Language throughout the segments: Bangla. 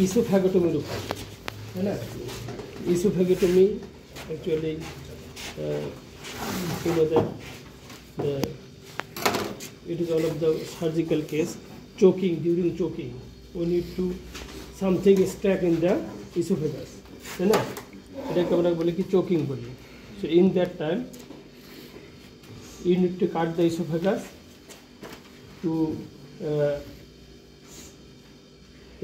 ইসোফ্যাগোটমির উপর, তাই না? ইসোফ্যাগোটমি actually you know that it is one of the surgical case. Choking, during choking we need to something stuck in the esophagus, তাই না? এটাকে আমরা বলি কি choking বলি. So in that time you need to cut the esophagus to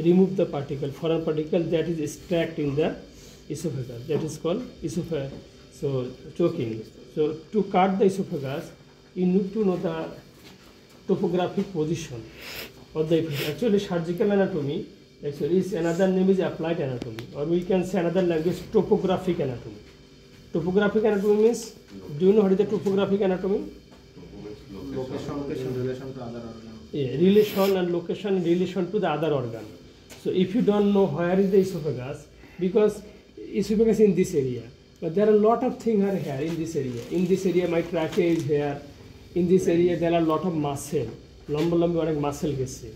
remove the particle, foreign particle that is stuck in the esophagus, that is called esophagus. So choking. So to cut the esophagus you need to know the topographic position of the esophagus. Actually surgical anatomy actually is another name is applied anatomy, or we can say another language topographic anatomy. Topographic anatomy means, do you know what is the topographic anatomy? Location, relation to other organ. Yeah, relation and location in relation to the other organ. So if you don't know where is the esophagus, because esophagus in this area, but there are a lot of things are here in this area. In this area my trachea is here. In this area there are a lot of muscle. লম্বা অনেক মাসেল গেছে,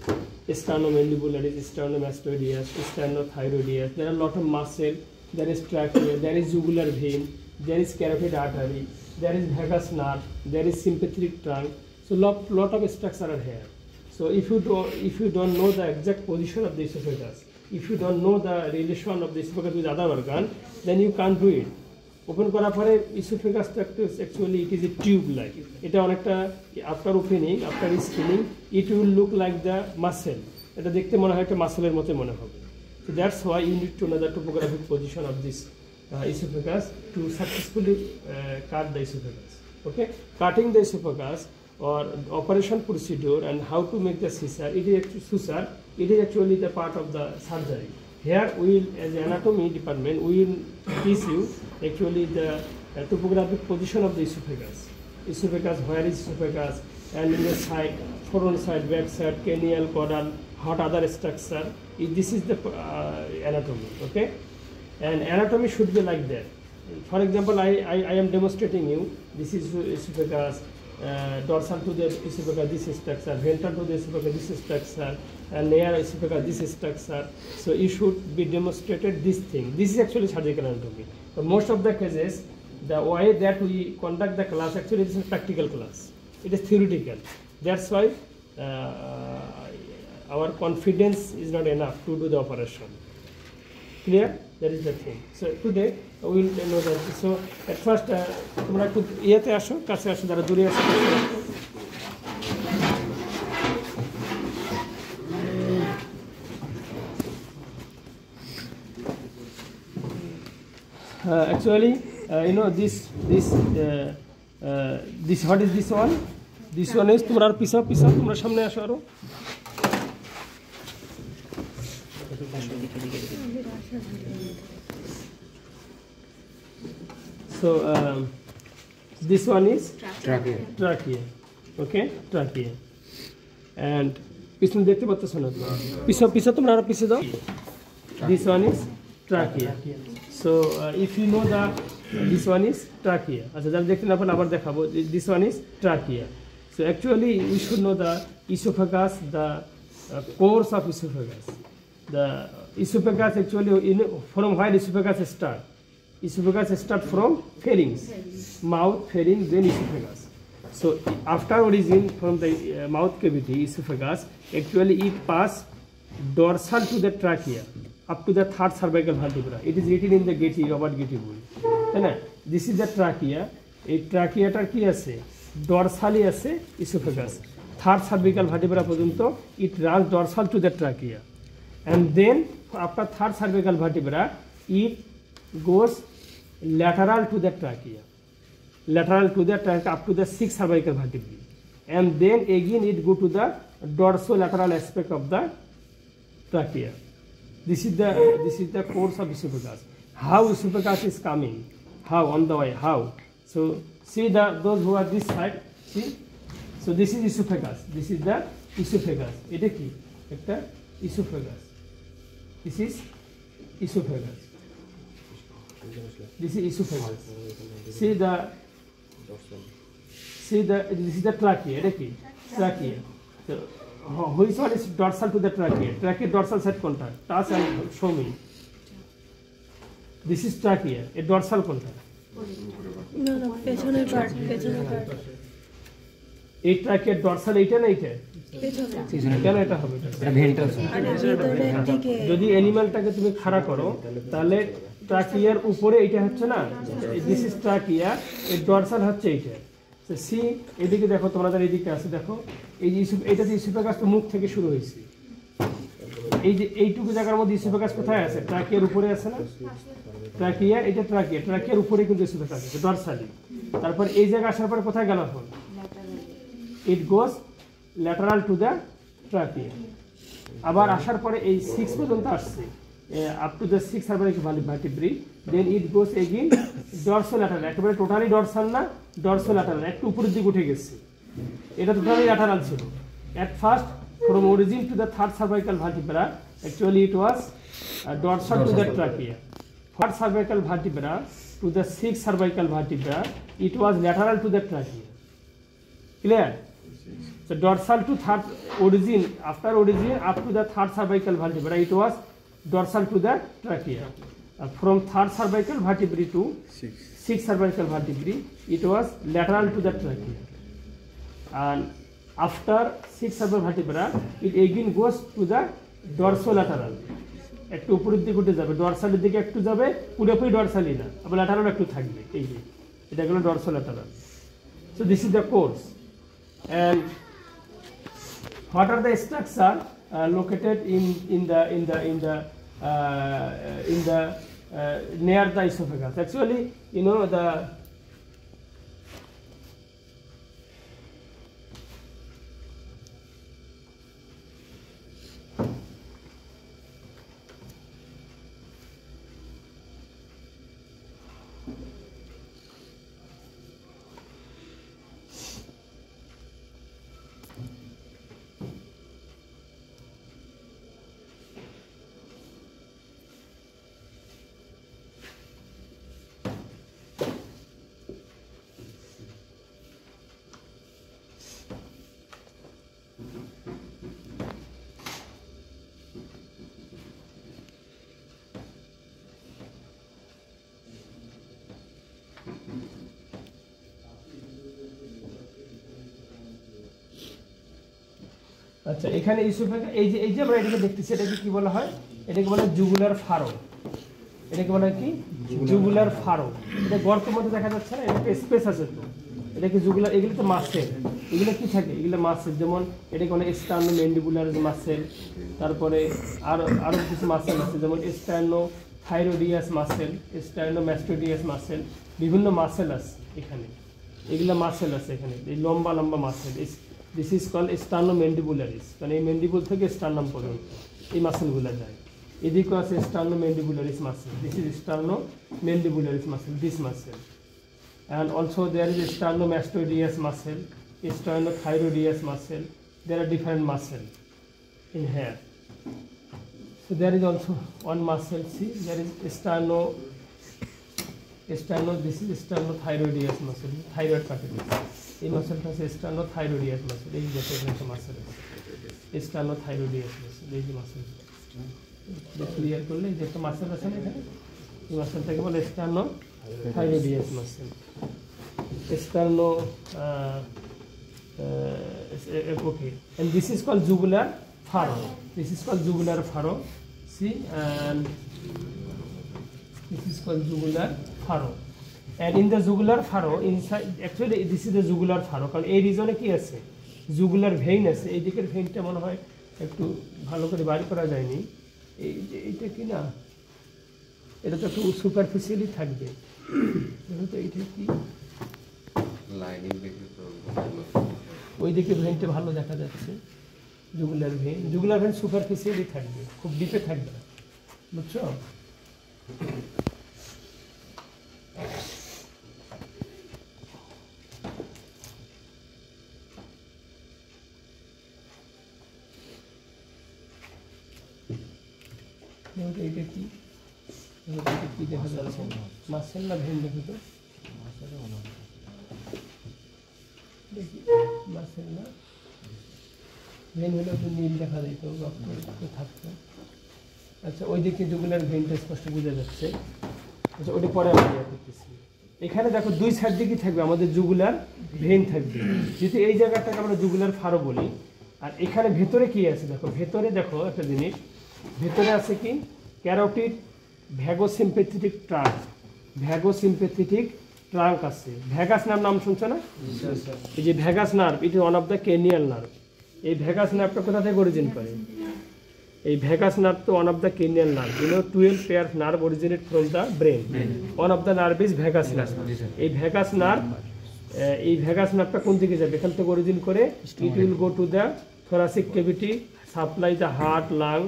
sternocleidomastoideus, sternocleidomastoideus, sternothyroideus. There are a lot of muscle. There is trachea, there is jugular vein, there is carotid artery, there is vagus nerve, there is sympathetic trunk. So lot of structure are here. So if you don't know the exact position of the esophagus, if you don't know the relation of the esophagus with other organ, then you can't do it. Open করার পরে esophagus actually it is a tube like. এটা অনেকটা after opening, after skinning, it will look like the muscle. এটা দেখতে মনে হয় একটা মাসেলের মতো মনে হবে. So that's why you need to know the topographic position of this esophagus to successfully cut the esophagus. Okay, cutting the esophagus or operation procedure and how to make the scissor. It is actually the part of the surgery. Here we will, as anatomy department, we will teach you actually the topographic position of the esophagus. Esophagus, where is esophagus, and in the side, front side, back side, cranial, caudal, what other structure. This is the anatomy, okay? And anatomy should be like that. For example, I am demonstrating you. This is esophagus, dorsal to the esophagus, this structure, ventral to the esophagus, this structure, and near esophagus, this structure. So you should be demonstrated this thing. This is actually surgical anatomy. But most of the cases, the way that we conduct the class, actually it is a practical class. It is theoretical. That's why our confidence is not enough to do the operation. Clear? That is the thing. So today we will know that. So at first, তোমরা একটু ইয়েতে আসো, কাছে আসো, যারা দূরে আসো। Actually, you know this what is this one? This one is তোমরা পিছা তোমরা সামনে আসো আরো। So this one is trachea. Okay, trachea. And পিছনে দেখতে পাচ্ছ না পিছা তোমরা আরো পিছে দাও। This one is trachea. So if you know that this one is trachea. আচ্ছা যারা দেখতে না পারলে আবার দেখাবো। This one is trachea. So actually we should know the esophagus, the course of esophagus. The esophagus actually from where esophagus start. Esophagus start from pharynx, mouth, pharynx, then esophagus. So after origin from the mouth cavity, esophagus, actually it pass dorsal to the trachea up to the third cervical vertebra. It is written in the Getty, Robert Getty book. This is the trachea. A trachea tar ki ase dorsally ase esophagus. Third cervical vertebra পর্যন্ত it runs dorsal to the trachea, and then after third cervical vertebra it goes lateral to the trachea, up to the sixth cervical vertebrae, and then again it go to the dorsolateral aspect of the trachea. This is the course of esophagus. How esophagus is coming? How on the way? How? So see those who are this side. See, so this is esophagus. This is the esophagus. এটা কি? একটা esophagus. This is esophagus. This is esophagus. See this is the trachea. এটা কি? Trachea. So which one is dorsal to the trachea? ট্রাকিয়ার ডরসাল সাইড কোনটা? Touch and show me. This is trachea, এর ডরসাল কোনটা? না না, পেছনের পার্ট, পেছনের পার্ট, এই ট্রাকিয়ার ডরসাল এইটা না এইটা? পেছনে। কেন এটা হবে? আর ভিতরের দিকে যদি অ্যানিমালটাকে তুমি খাড়া করো তাহলে ট্রাকিয়ার উপরে এইটা হচ্ছে না, দিস ইজ ট্রাকিয়া, এর ডরসাল হচ্ছে এইটা। সি এদিকে দেখো, তোমাদের এইদিকে আছে দেখো, এই যে এইটাতে ইসোফেগাসটা মুখ থেকে শুরু হয়েছে, এই যে এইটুকু জায়গার মধ্যে ইসোফেগাস কোথায় আছে? ট্রাকিয়ার উপরে আছে না? ট্রাকিয়া, এটা ট্রাকিয়া, ট্রাকিয়ার উপরে কিন্তু ইসোফেগাস আছে ডরসালি। তারপর এই জায়গা আসার পরে কোথায় গেল এখন? It goes lateral to the trachea. আবার আসার পরে এই 6 পর্যন্ত আসছে, up to the 6 cervical vertebrae, then it goes again dorsolateral, একেবারে টোটালি ডরসাল না, ডরসোল্যাটারাল, একটু উপরের দিকে উঠে গেছে। এটা টোটালি ল্যাটারাল ছিল। At first, from origin to the 3rd cervical vertebra, actually it was dorsal to the trachea. 4th cervical vertebra to the 6th cervical vertebra, it was lateral to the trachea. Clear? So dorsal to 3rd origin, after origin up to the 3rd cervical vertebra, it was dorsal to the trachea. From 3rd cervical vertebrae to 6th cervical vertebrae, it was lateral to the trachea. And after 6th cervical vertebra, it again goes to the dorsolateral. একটু উপরের দিকে উঠে যাবে, ডরসালের দিকে একটু যাবে, পুরোপুরি ডরসালি না, আবার ল্যাটারাল একটু থাকবে। এই যে এটা হলো dorsolateral. So this is the course. And what are the structure located in the near the esophagus? Actually, you know, the আচ্ছা, এখানে ইসোফেগাস, এই যে আমরা এটাকে দেখতেছি, এটাকে কি বলা হয়? এটাকে বলে জুগুলার ফারো। এটাকে বলে কি? জুগুলার ফারো। এটা গর্তের মধ্যে দেখা যাচ্ছে না, এটা স্পেস আছে তো, এটাকে জুগুলার। এগুলো তো মাসেল, এগুলো কি থাকে? এগুলো মাসেল, যেমন এটাকে বলে স্টার্নো ম্যান্ডিবুলার মাসেল, তারপরে আরো কিছু মাসেল আছে, যেমন স্টার্নো থাইরোডিয়াস মাসেল, স্টার্নো ম্যাস্টোডিয়াস মাসেল, বিভিন্ন মাসেল আছে এখানে। এগুলো মাসেল আছে এখানে, এই লম্বা লম্বা মাসেল। দিস ইজ কল্ড স্টার্নোম্যান্ডিবুলারিস, মানে এই ম্যান্ডিবুল থেকে স্টার্নাম পর্যন্ত এই মাসেলগুলো যায়। এদিকেও আছে sternomandibularis muscle, this is sternomandibularis muscle, this muscle. And also there is sternomastoideus muscle, sternothyroideus muscle. There are different muscle in here. So there is also one muscle. See, there is this is sternothyroideus muscle, thyroid cartilage. এই মাসলটা হচ্ছে sternothyroideus muscle. এই যে একটা মাসল আছে sternothyroideus muscle, এই যে মাসলটা ক্লিয়ার করলে যে একটা মাসল আছে না এখানে, এই মাসলটাকে বলে sternothyroideus muscle. Okay, and this is called jugular furrow. This is called jugular furrow. See, and this is called jugular furrow. And in the jugular furrow, inside, actually this is the jugular furrow. কারণ এই রিজনে কি আছে? jugular vein আছে। এই দিকের ভেইনটা মনে হয় একটু ভালো করে বাইর করা যায়নি। এই যে এইটা কি না, এটা তো একটু সুপারফিশিয়ালি থাকবে। তো এইটা কি লাইনিং দেখে তো ওই দিকে ভেইনটা ভালো দেখা যাচ্ছে। জুগুলার ভেইন সুপারফিশিয়ালি থাকবে, খুব ডিপে থাকবে না, বুঝছো? এইটা কি কি দেখা যাচ্ছে? মাসেল না ভেইন? দেখো তো, দেখি মাসেল না, ভেন হলে একটু নীল দেখা যেত, রক্ত থাকতো। আচ্ছা, ওই দিকে জুগুলার ভেনটা স্পষ্ট বোঝা যাচ্ছে। আচ্ছা, ওটা পরে আমরা ইয়ে করতেছি। এখানে দেখো দুই সাইড দিকে থাকবে আমাদের জুগুলার ভেন থাকবে, যেহেতু এই জায়গাটাকে আমরা জুগুলার ফারো বলি। আর এখানে ভেতরে কি আছে দেখো, ভেতরে দেখো একটা জিনিস, ভেতরে আছে কি ক্যারোটিড ভ্যাগোসিম্পেথেটিক ট্রাঙ্ক। ভ্যাগোসিম্পেথেটিক ট্রাঙ্ক আছে। ভ্যাগাস নাম শুনছো না? এই যে vagus nerve, it is one of the cranial nerve. এই ভ্যাগাস নার্ভটা কোথা থেকে অরিজিন করে? এই ভ্যাগাস নার্ভ তো one of the cranial nerve. 12 pairs nerve originate from the brain. One of the nerve is vagus nerve. এই ভ্যাগাস নার্ভ, এই ভ্যাগাস নার্ভটা কোন দিকে যাবে? এখান থেকে অরিজিন করে it will go to the thoracic cavity, supply the heart, lung,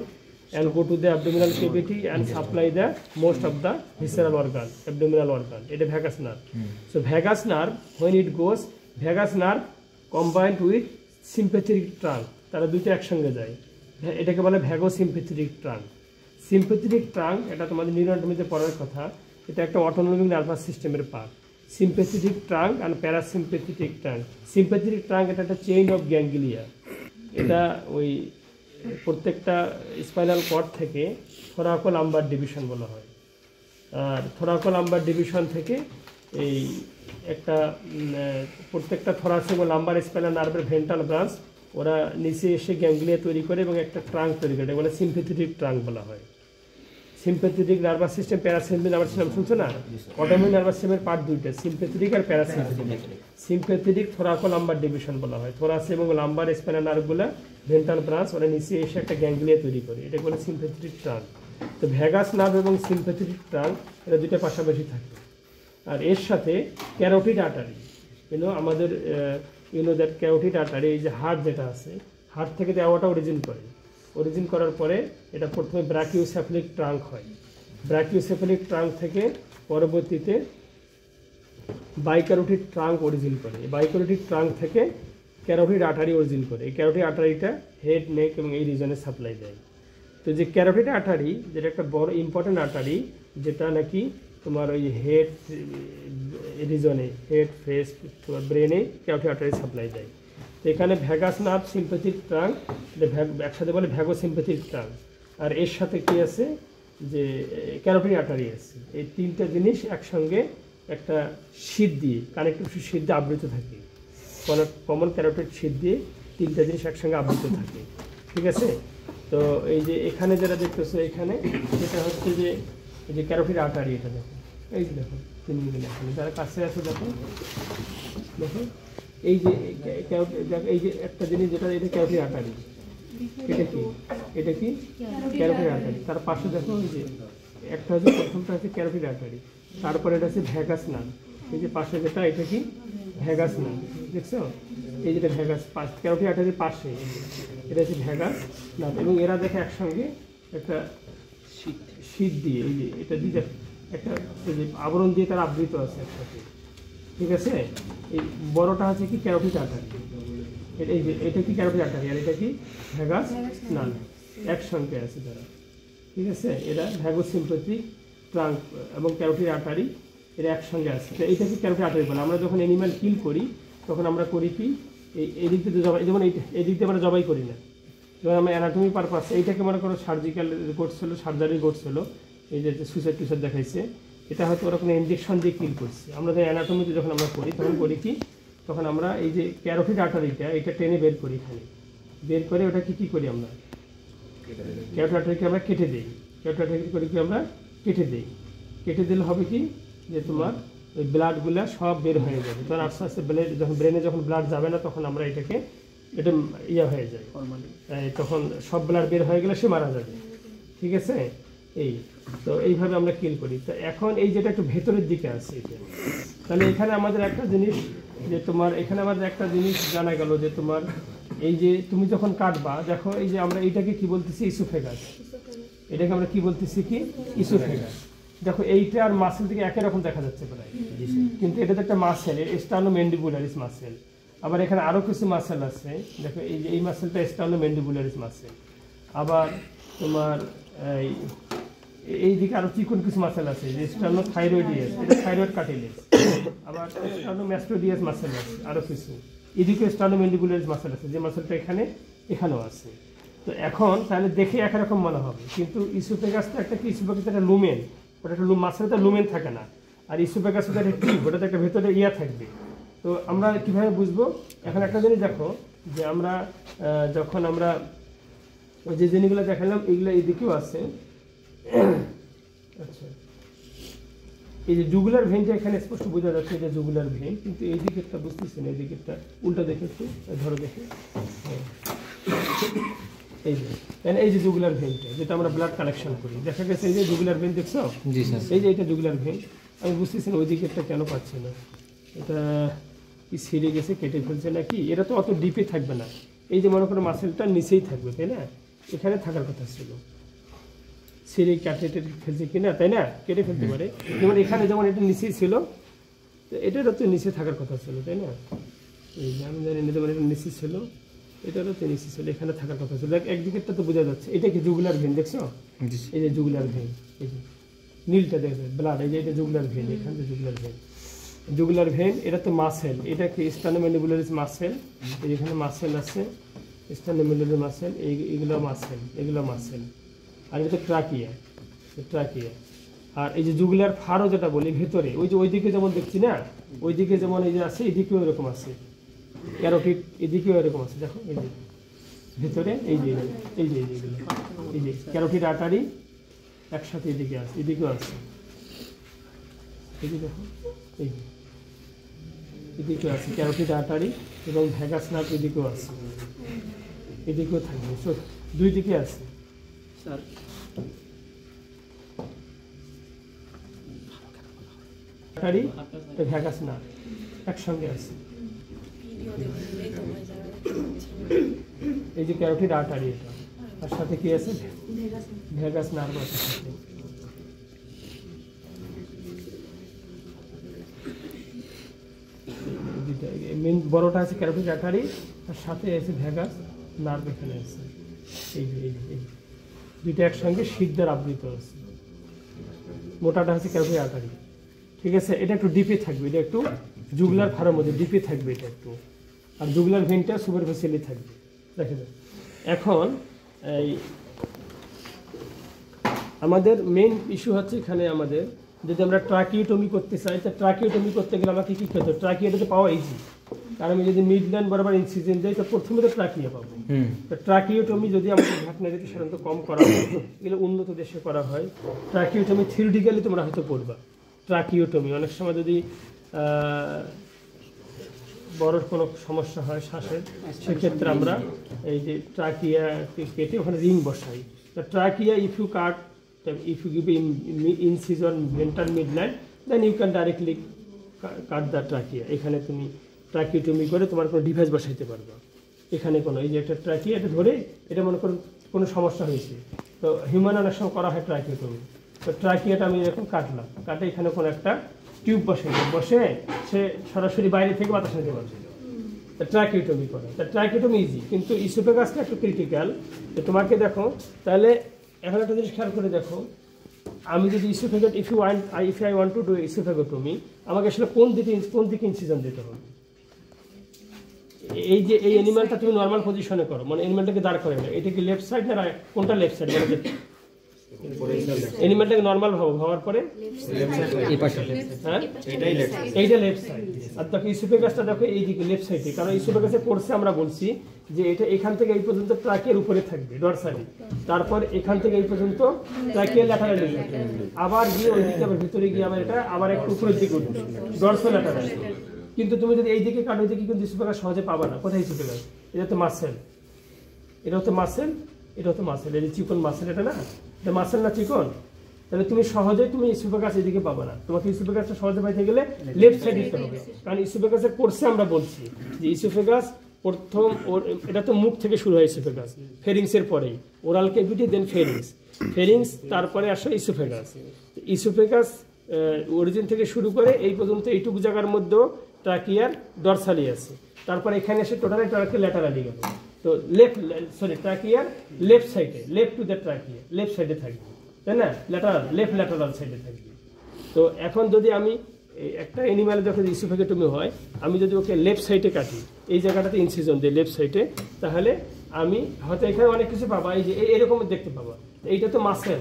and go to the abdominal cavity and supply the most of the visceral organ, abdominal organ. It is vagus nerve. So vagus nerve, when it goes, vagus nerve combined with sympathetic trunk, তারা দুইটা একসঙ্গে যায়। এটাকে বলে ভ্যাগোসিম্পেথেটিক ট্রাঙ্ক। সিম্পেথেটিক ট্রাঙ্ক এটা তোমাদের নিউরোঅ্যানাটমিতে পড়ার কথা। এটা একটা অটোনমিক নার্ভাস সিস্টেমের পার্ট। সিম্পেথেটিক ট্রাঙ্ক আর প্যারাসিম্পেথেটিক ট্রাঙ্ক। সিম্পেথেটিক ট্রাঙ্ক এটা একটা চেইন অফ গ্যাংগ্লিয়া। এটা ওই প্রত্যেকটা স্পাইনাল কর্ড থেকে থোরাকোলাম্বার ডিভিশন বলা হয়। আর থোরাকোলাম্বার ডিভিশন থেকে এই একটা প্রত্যেকটা থোরাসিক ও লাম্বার স্পাইনাল নার্ভের ভেন্ট্রাল ব্রাঞ্চ ওরা নিচে এসে গ্যাংগ্লিয়া তৈরি করে এবং একটা ট্রাঙ্ক তৈরি করে, এটা বলে সিম্পেথেটিক ট্রাঙ্ক বলা হয়। Sympathetic nervous system, parasympathetic nervous system শুনছো না? অটোনমিক নার্ভাস সিস্টেমের পার্ট দুইটা, সিম্পেথেটিক আর প্যারাসিম্পেথেটিক। সিম্পেথেটিক থোরাকোলাম্বার ডিভিশন বলা হয়। থোরাস এবং লাম্বার স্পাইনাল নার্ভগুলো ভেন্ট্রাল ব্রাঞ্চ ওরা নিচে এসে একটা গ্যাংগ্লিয়া তৈরি করে, এটা বলে সিম্পেথেটিক ট্রাঙ্ক। তো ভ্যাগাস নার্ভ এবং সিম্পেথেটিক ট্রাঙ্ক এটা দুইটা পাশাপাশি থাকে। আর এর সাথে ক্যারোটিড আর্টারি, আমাদের দ্যাট ক্যারোটিড আর্টারি, এই যে হার্ট যেটা আছে, হার্ট থেকে দেওয়াটা অরিজিন করে। অরিজিন করার পরে এটা প্রথমে ব্রাকিওসেফালিক ট্রাঙ্ক হয়। ব্রাকিওসেফালিক ট্রাঙ্ক থেকে পরবর্তীতে বাইক্যারোটিড ট্রাঙ্ক অরিজিন করে। বাইক্যারোটিড ট্রাঙ্ক থেকে ক্যারোটিড আর্টারি অরিজিন করে। এই ক্যারোটিড আর্টারিটা হেড, নেক এবং এই রিজনে সাপ্লাই দেয়। তো যে ক্যারোটিড আর্টারি, যেটা একটা বড় ইম্পর্টেন্ট আর্টারি, যেটা নাকি তোমার ওই হেড রিজনে, হেড, ফেস, তোমার ব্রেনে ক্যারোটিড আর্টারি সাপ্লাই দেয়। তো এখানে ভ্যাগাস নার্ভ, সিম্পেথেটিক ট্রাঙ্ক, একসাথে বলে ভ্যাগোসিম্পেথেটিক ট্রাঙ্ক। আর এর সাথে কি আছে যে ক্যারোটিড আর্টারি আছে। এই তিনটা জিনিস একসঙ্গে একটা শীট দিয়ে, কানেক্টিভ শীট দিয়ে আবৃত থাকে। কমন ক্যারোটিড শীট দিয়ে তিনটা জিনিস একসঙ্গে আবৃত থাকে, ঠিক আছে? তো এই যে এখানে যেটা দেখতেছো, এখানে যেটা হচ্ছে যে এই যে ক্যারোটিড আর্টারি, এটা দেখো, এই যে দেখো 3 মিলি, এখানে যারা কাছে আছে দেখো, দেখো এই যে এই যে একটা জিনিস যেটা, এটা ক্যারোটিড আর্টারি। এটা কি? এটা কি ক্যারোটিড আর্টারি। তার পাশে দেখো এই যে একটা হচ্ছে, প্রথমটা হচ্ছে ক্যারোটিড আর্টারি, তারপরে এটা হচ্ছে ভ্যাগাস নার্ভ। এই যে পাশে যেটা, এটা কি ভ্যাগাস নার্ভ, দেখছো? এই যেটা ভ্যাগাস, ক্যারোটিড আর্টারির পাশে এটা হচ্ছে ভ্যাগাস নার্ভ। এবং এরা দেখে একসঙ্গে একটা শীট দিয়ে, এই যে এটা দিয়ে একটা এই যে আবরণ দিয়ে তারা আবৃত আছে একসাথে, ঠিক আছে? এই বড়টা হচ্ছে কি ক্যারোটিড আর্টারি, এই যে এটা কি ক্যারোটিড আর্টারি, আর এটা কি ভ্যাগাস নার্ভ, একসঙ্গে আছে তারা, ঠিক আছে? এরা ভ্যাগোসিম্পেথেটিক ট্রাঙ্ক এবং ক্যারোটিড আর্টারি এরা একসঙ্গে আছে। তো এইটা কি ক্যারোটিড আর্টারি বলে। আমরা যখন অ্যানিম্যাল কিল করি তখন আমরা করি কি, এই দিক থেকে জবাই, যেমন এই দিক দিয়ে আমরা জবাই করি না, যেমন আমরা অ্যানাটমি পারপাস, এইটাকে মনে করো সার্জিক্যাল করছিল, সার্জারি করছিল, এই যে সুইসাইড টুইসাইড দেখাইছে, এটা হয়তো ওরা কোনো ইঞ্জেকশন দিয়ে কিল করছে। আমরা যে অ্যানাটমিতে যখন আমরা করি তখন করি কি, তখন আমরা এই যে ক্যারোটিড আর্টারিটা এটা টেনে বের করি, এখানে বের করে ওটা কি করি আমরা, ক্যারোটিড আর্টারিকে আমরা কেটে দিই। ক্যারোটিড আর্টারি করি কি আমরা কেটে দিই। কেটে দিলে হবে কি যে তোমার ওই ব্লাডগুলো সব বের হয়ে যাবে। তখন আস্তে আস্তে যখন ব্রেনে যখন ব্লাড যাবে না, তখন আমরা এটাকে এটা ইয়ে হয়ে যায়, তখন সব ব্লাড বের হয়ে গেলে সে মারা যাবে, ঠিক আছে? এই তো এইভাবে আমরা কিল করি। তো এখন এই যেটা একটু ভেতরের দিকে আছে এটা, তাহলে এখানে আমাদের একটা জিনিস যে তোমার, এখানে আমাদের একটা জিনিস জানা গেল যে তোমার এই যে তুমি যখন কাটবা, দেখো এই যে আমরা এইটাকে কি বলতেছি, ইসোফেগাস। এটাকে আমরা কি বলতেছি, কি ইসোফেগাস। দেখো এইটা আর মাসেল থেকে একই রকম দেখা যাচ্ছে প্রায়, কিন্তু এটা তো একটা মাসেল, স্টার্নোম্যান্ডিবুলারিস মাসেল। আবার এখানে আরও কিছু মাসেল আছে, দেখো এই যে এই মাসেলটা স্টার্নোম্যান্ডিবুলারিস মাসেল। আবার তোমার এই দিকে আরও চিকন কিছু মাসেল আছে, যে স্টার্নোথাইরয়েডিয়াস, এটা থাইরয়েড কার্টিলেজ। আবার স্টার্নোম্যাস্টোডিয়াস মাসেল আছে আরও কিছু। এদিকে স্টার্নোম্যান্ডিবুলারিস মাসেল আছে, যে মাসেলটা এখানে এখানেও আছে। তো এখন তাহলে দেখে একরকম মনে হবে, কিন্তু ইসোফেগাসটা একটা কি, ইসোফেগাস একটা লুমেন, ওটা একটা মাছের লুমেন থাকে না, আর ইসোফেগাস ওটা একটা টিউব, ওটাতে একটা ভেতরে ইয়া থাকবে। তো আমরা কীভাবে বুঝবো? এখন একটা জিনিস দেখো যে আমরা যখন আমরা ওই যে জিনিসগুলো দেখালাম এগুলো এইদিকেও আছে। আচ্ছা, এই যে জুগুলার ভেনটা এখানে স্পষ্ট বোঝা যাচ্ছে, এটা জুগুলার ভেন, কিন্তু এই দিকেরটা বুঝতেছেন, এই দিকেরটা উল্টা দেখে একটু ধরো দেখে, এই যে জুগুলার ভেনটা যেটা আমরা ব্লাড কালেকশন করি, দেখা গেছে এই যে জুগুলার ভেন দেখছো, এই যে এটা জুগুলার ভেন। আমি বুঝতেছি না ওই দিকেরটা কেন পাচ্ছি না, এটা কি ছিঁড়ে গেছে, কেটে ফেলছে নাকি? এটা তো অত ডিপে থাকবে না, এই যে মনে করো মাসেলটা নিচেই থাকবে, তাই না? এখানে থাকার কথা ছিল, ছিঁড়ে কাটে ফেলছে কিনা, তাই না? কেটে ফেলতে পারে, যেমন এখানে যেমন এটা নিচেই ছিল, এটারও তো নিচে থাকার কথা ছিল, তাই না? এই যে আমি জানি না, যেমন এটা নিচে ছিল, এটারও তো নিচে ছিল, এখানে থাকার কথা ছিল। একদিকেরটা তো বোঝা যাচ্ছে, এটা কি জুগুলার ভেন দেখছো, এই যে জুগুলার ভেন, এই যে নীলটা দেখবে ব্লাড, এই যে এটা জুগুলার ভেন, এখান থেকে জুগুলার ভেন, জুগুলার ভেন। এটা তো মাসেল, এটা কি স্টার্নোম্যান্ডিবুলারিস মাসেল, এখানে মাসেল আছে, স্টার্নোম্যান্ডিবুলারিস মাসেল, এগুলো মাসেল, এগুলো মাসেল। আর এটা তো ট্রাকিয়া, ট্রাকিয়া। আর এই যে জুগুলার ফারও যেটা বলি ভেতরে, ওই যে ওইদিকে যেমন দেখছি না, ওইদিকে যেমন এই যে আছে, এদিকেও এরকম আছে, ক্যারোটিড এদিকেও এরকম আছে, দেখো এই যে ভেতরে, এই যে এই যে এইগুলো, এই যে ক্যারোটিড আর্টারি একসাথে এদিকে আছে, এদিকেও আছে, এই যে দেখো, এই যে এদিকেও আছে ক্যারোটিড আর্টারি, এবং ভ্যাগাস নার্ভ এদিকেও আছে, এদিকেও থাকবে, সো দুই দিকে আছে। স্যার আর্টারি ভ্যাগাস নার্ভ একসঙ্গে আছে, এই যে ক্যারোটিড আর্টারি, এটা তার সাথে কি আছে, ভ্যাগাস নার্ভ আছে সাথে। মেন বড়টা আছে ক্যারোটিড আর্টারি, তার সাথে আছে ভ্যাগাস নার্ভ, এখানে আছে, এই যে এই দুইটা একসঙ্গে শীত দ্বারা আবৃত আছে। মোটাটা হচ্ছে ক্যারোটিড আর্টারি, ঠিক আছে? এটা একটু ডিপে থাকবে, এটা একটু জুগুলার ফারের মধ্যে ডিপে থাকবে এটা একটু, আর জুগুলার ভেনটা সুপারফিশিয়ালি থাকবে, দেখা যায়। এখন এই আমাদের মেইন ইস্যু হচ্ছে এখানে আমাদের, যদি আমরা ট্রাকিওটমি করতে চাই, তা ট্রাকিওটমি করতে গেলে আমাকে কী করতে হবে? ট্রাকিওটাতে পাওয়া ইজি, কারণ আমি যদি মিড লাইন বরাবর ইনসিজন যাই, তো প্রথমে তো ট্রাকিয়া পাবো। তো ট্রাকিওটমি যদি আমাদের ভ্যাকনারিতে সাধারণত কম করা হয়, এগুলো উন্নত দেশে করা হয়। ট্রাকিওটমি থিওরিটিক্যালি তোমরা হয়তো পড়বা, ট্রাকিওটমি অনেক সময় যদি বড় কোনো সমস্যা হয় শ্বাসের, সেক্ষেত্রে আমরা এই যে ট্রাকিয়া কেটে ওখানে রিং বসাই। তো trachea if you give incision ventral midline, then you can directly cut the trachea. এখানে তুমি ট্রাকিওটমি করে তোমার কোনো ডিভাইস বসাইতে পারবে, এখানে কোনো এই যে একটা ট্রাকিয়া, এটা ধরে এটা মনে করো কোনো সমস্যা হয়েছে, তো হিউম্যান অনেক সময় করা হয় ট্রাকিওটমি। তো ট্রাকিয়াটা আমি এরকম কাটলাম, কাটে এখানে কোনো একটা টিউব বসে সে সরাসরি বাইরে থেকে বাতাস নিতে পারবে, তা ট্রাকিওটমি করে। তা ট্রাকিওটমি ইজি, কিন্তু ইসোফেগাসটা একটু ক্রিটিক্যাল। তো তোমাকে দেখো তাহলে এখন একটা জিনিস খেয়াল করে দেখো, আমি যদি ইসোফেগেট if I want to do oesophagotomy, আমাকে আসলে কোন দিকে ইনসিজন দিতে হবে? এই যে এই অ্যানিমালটা তুমি নর্মাল পজিশনে করো, মানে অ্যানিমালটাকে দাঁড় করে না, এটা কি লেফট সাইড না কোনটা? লেফট সাইড, মানে অ্যানিমালটাকে নর্মাল ভাবার পরে এইটা লেফট সাইড। আর দেখো ইসোফেগাসটা দেখো এইদিকে লেফট সাইডে, কারণ ইসোফেগাসে কোর্সে আমরা বলছি যে এটা এখান থেকে এই পর্যন্ত ট্রাকের উপরে থাকবে ডরসালি, তারপর এখান থেকে এই পর্যন্ত ট্রাকের ল্যাটারালি, আবার গিয়ে ওইদিকে আবার ভিতরে গিয়ে আবার এটা আবার একটু উপরের দিকে উঠবে ডরসাল ল্যাটারাল। কিন্তু তুমি যদি এই দিকে কাটো, ওইদিকে কিন্তু ইসোফেগাস সহজে পাবা না। কোথায় ইসোফেগাস? এটা তো মাসেল, এটা হচ্ছে মাসেল, এটা হচ্ছে মাসেল, এই যে চিকন মাসেল, এটা না, এটা মাসেল না চিকন, তাহলে তুমি সহজেই তুমি ইসোফেগাস এদিকে পাবা না। তোমাকে ইসোফেগাসটা সহজে পাইতে গেলে লেফট সাইড দিতে হবে, কারণ ইসোফেগাসের কোর্সে আমরা বলছি যে ইসোফেগাস প্রথম এটা তো মুখ থেকে শুরু হয় ইসোফেগাস, ফেরিংসের পরেই ওরাল ক্যাভিটি, দেন ফেরিংস তারপরে আসে ইসোফেগাস। ইসোফেগাস অরিজিন থেকে শুরু করে এই পর্যন্ত এইটুকু জায়গার মধ্যেও ট্রাকিয়ার ডরসালি আছে, তারপর এখানে এসে টোটালি ট্রাকিয়া ল্যাটারালি গেল। তো ট্রাকিয়ার লেফট সাইডে, left to the trachea, left সাইডে থাকবে, তাই না? লেফট ল্যাটারাল সাইডে থাকবে। তো এখন যদি আমি একটা অ্যানিমালে যখন ইসোফেগেটমি হয়, আমি যদি ওকে লেফট সাইডে কাটি, এই জায়গাটাতে ইনসিজন দিই লেফট সাইডে, তাহলে আমি হয়তো এখানে অনেক কিছু পাবা, এই যে এরকম দেখতে পাবা, এইটা তো মাসেল,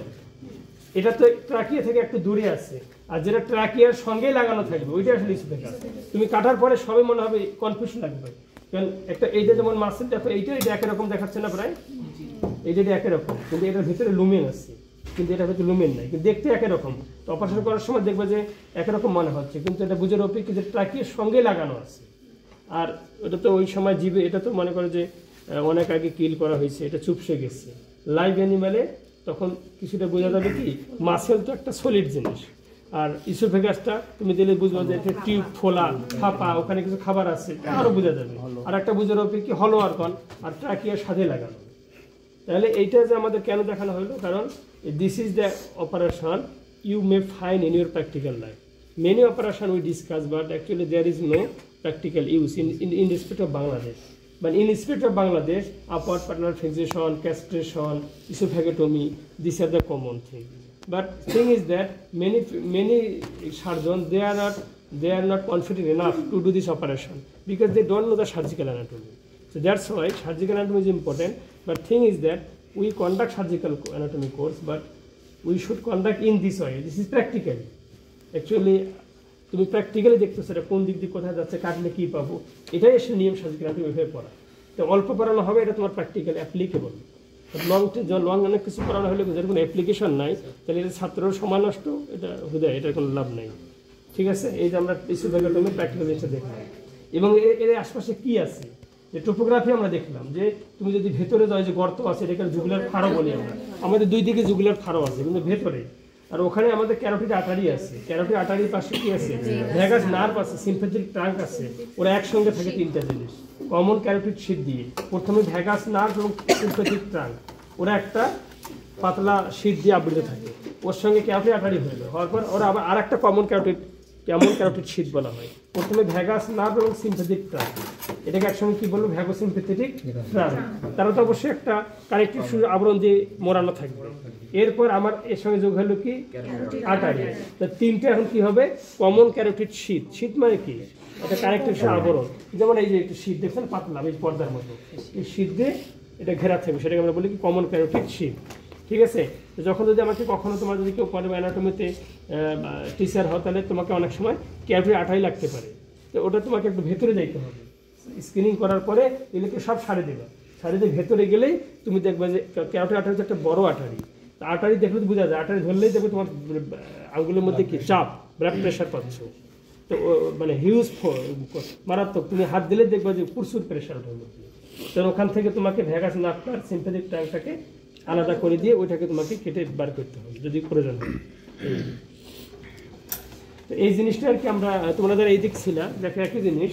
এটা তো ট্রাকিয়া থেকে একটু দূরে আছে, আর যেটা ট্রাকিয়ার সঙ্গেই লাগানো থাকবে ওইটা আসলে ইসোফেগাস। তুমি কাটার পরে সবে মনে হবে কনফিউশন লাগবে, কারণ একটা এইটা যেমন মাসেল দেখো, এইটা একই রকম দেখাচ্ছে না প্রায়, এইটা একই রকম, কিন্তু এটার ভিতরে লুমেন আছে, কিন্তু এটার ভিতরে লুমেন নাই, কিন্তু দেখতে একই রকম। তো অপারেশন করার সময় দেখবে যে একই রকম মনে হচ্ছে, কিন্তু এটা বুঝে রপি যে ট্রাকিয়ার সঙ্গেই লাগানো আছে। আর এটা তো ওই সময় জীবে, এটা তো মনে করে যে অনেক আগে কিল করা হয়েছে, এটা চুপসে গেছে। লাইভ অ্যানিম্যালে তখন কিছুটা বোঝা যাবে কি, মাসেল তো একটা সলিড জিনিস, আর ইসোফেগাসটা তুমি দিলে বুঝবো যে এটা টিউব ফোলা ফাঁপা, ওখানে কিছু খাবার আছে, আরও বোঝা যাবে। আর একটা বুঝে রপি কি হলো অর্গন, আর ট্রাকিয়ার সাথে লাগানো। তাহলে এইটা যে আমাদের কেন দেখানো হলো, কারণ this is the operation you may find in your practical life. Many operation we discuss, but actually there is no practical use in respect of Bangladesh. But in respect of Bangladesh, upward partner fixation, castration, esophagectomy, these are the common thing. But thing is that many surgeons they are not confident enough to do this operation because they don't know the surgical anatomy. So that's why surgical anatomy is important. But thing is that we conduct surgical anatomy course, but we should conduct in this way. This is practical. Actually, তুমি প্র্যাকটিক্যালি দেখতেছো এটা কোন দিক দিয়ে কোথায় যাচ্ছে, কাটলে কী পাবো, এটাই এসে নিয়ম সাজিয়ে তুমি ওইভাবে পড়া। তো অল্প পড়ানো হবে, এটা তোমার প্র্যাকটিক্যাল অ্যাপ্লিকেবল। লং অনেক কিছু পড়ানো হলে যার কোনো অ্যাপ্লিকেশন নাই, তাহলে এটা ছাত্রের সময় নষ্ট, এটা হুদায় এটার কোনো লাভ নাই। ঠিক আছে, এই যে আমরা ইসোফেগেক্টমি প্র্যাকটিক্যাল জিনিসটা দেখলাম, এবং এর আশপাশে কী আছে, যে টোপোগ্রাফি আমরা দেখলাম, যে তুমি যদি ভেতরে যাও, যে গর্ত আছে, এটাকে জুগুলার ফাড়ো বলি আমরা, আমাদের দুই দিকে জুগুলার ফাড়ো আছে কিন্তু ভেতরে, আর ওখানে আমাদের ক্যারোটিড আর্টারি আছে, ক্যারোটিড আর্টারির পাশে কি আছে, ভ্যাগাস নার্ভ আছে, সিম্প্যাথেটিক ট্রাঙ্ক আছে, ওরা একসঙ্গে থাকে তিনটা জিনিস কমন ক্যারোটিড শীট দিয়ে। প্রথমে ভ্যাগাস নার্ভ এবং সিম্প্যাথেটিক ট্রাঙ্ক, ওরা একটা পাতলা শীট দিয়ে আবৃত থাকে, ওর সঙ্গে ক্যারোটিড আর্টারি হওয়ার পর ওরা আবার আর একটা কমন ক্যারোটিড শীট বলা হয়। প্রথমে ভ্যাগাস নার্ভ এবং সিম্প্যাথেটিক ট্রাঙ্ক, এটাকে একসঙ্গে কি বলবো, ভ্যাগো সিম্প্যাথেটিক ট্রাঙ্ক। তারা তো অবশ্যই একটা কানেকটিভ আবরণ দিয়ে মোড়ানো থাকবে। এরপর আমার এর সঙ্গে যোগ হলো কি আর্টারি, তো তিনটে এখন কি হবে, কমন ক্যারোটিড শীট। শীট মানে কি, এটা কানেকটিভ আবরণ, যেমন এই যে একটু শীট দেখছেন পাতলা এই পর্দার মতো, এই শীট দিয়ে এটা ঘেরা থাকবে, সেটাকে আমরা বলি কি কমন ক্যারোটিড শীট। ঠিক আছে, তো যখন যদি আমাকে কখনো তোমার যদি কেউ পড়ে অ্যানাটমিতে টিচার হয়, তাহলে তোমাকে অনেক সময় ক্যারোটিড আর্টারি লাগতে পারে, তো ওটা তোমাকে একটু ভেতরে যাইতে হবে। স্ক্রিনিং করার পরে এগুলোকে সব সারে দেবে, সারে দিয়ে ভেতরে গেলেই তুমি দেখবে যে ক্যারোটিড আর্টারি হচ্ছে একটা বড় আর্টারি। আর্টারি দেখলে বোঝা যায়, আর্টারি ধরলেই দেখবে তোমার আঙুলের মধ্যে কি চাপ, ব্লাড প্রেশার পাচ্ছ, তো মানে হিউজ মারাত্মক, তুমি হাত দিলে দেখবে যে প্রচুর প্রেশার ওঠার মধ্যে। তো ওখান থেকে তোমাকে ভ্যাগাস নার্ভটার সিম্প্যাথেটিক ট্রাঙ্কটাকে আলাদা করে দিয়ে ওইটাকে তোমাকে কেটে বার করতে হবে যদি প্রয়োজন হয়। তো এই জিনিসটা আর কি আমরা তোমরা যারা এই দিক ছিলা দেখো একই জিনিস।